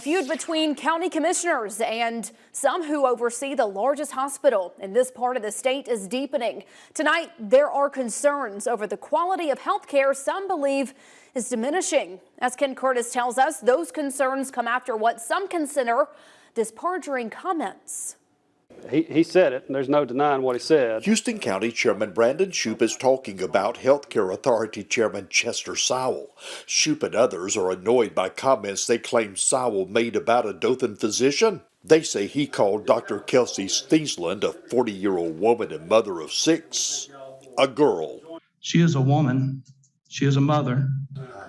Feud between county commissioners and some who oversee the largest hospital in this part of the state is deepening. Tonight, there are concerns over the quality of health care some believe is diminishing. As Ken Curtis tells us, those concerns come after what some consider disparaging comments. He said it, and there's no denying what he said. Houston County Chairman Brandon Shoup is talking about Healthcare Authority Chairman Chester Sowell. Shoup and others are annoyed by comments they claim Sowell made about a Dothan physician. They say he called Dr. Kelsey Steensland, a 40-year-old woman and mother of 6, a girl. She is a woman. She is a mother.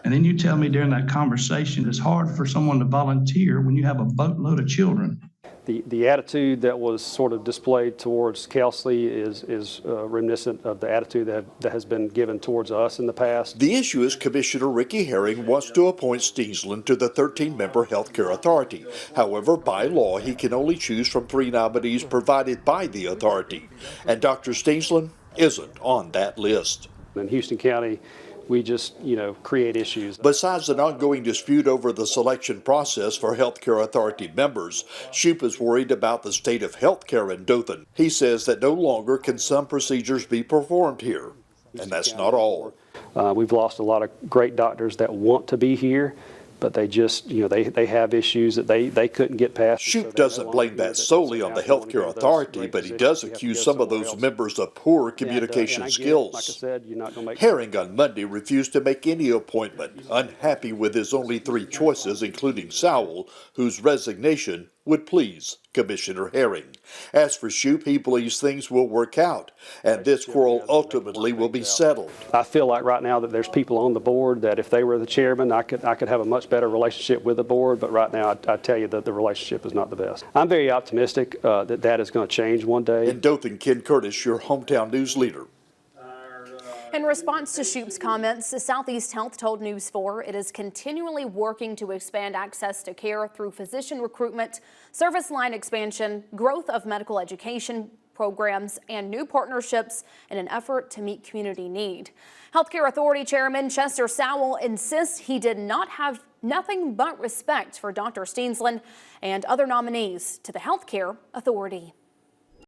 And then you tell me during that conversation it's hard for someone to volunteer when you have a boatload of children. The attitude that was sort of displayed towards Kelsey is reminiscent of the attitude that has been given towards us in the past. The issue is Commissioner Ricky Herring wants to appoint Steensland to the 13-member Healthcare Authority. However, by law, he can only choose from 3 nominees provided by the authority. And Dr. Steensland isn't on that list. In Houston County, we just, create issues. Besides an ongoing dispute over the selection process for Healthcare Authority members, Shoup is worried about the state of healthcare in Dothan. He says that no longer can some procedures be performed here. And that's not all. We've lost a lot of great doctors that want to be here, but they just, they have issues that they couldn't get past. Shoup doesn't blame that solely on the Healthcare Authority, but he does accuse some of those members of poor communication skills. Herring on Monday refused to make any appointment, unhappy with his only 3 choices, including Sowell, whose resignation would please Commissioner Herring. As for Shoup, he believes things will work out, and this quarrel ultimately will be settled. I feel like right now that there's people on the board that if they were the chairman, I could have a much better relationship with the board, but right now I tell you that the relationship is not the best. I'm very optimistic that is going to change one day. In Dothan, Ken Curtis, your hometown news leader. In response to Shoup's comments, Southeast Health told News 4 it is continually working to expand access to care through physician recruitment, service line expansion, growth of medical education programs, and new partnerships in an effort to meet community need. Healthcare Authority Chairman Chester Sowell insists he did not have nothing but respect for Dr. Steensland and other nominees to the Healthcare Authority.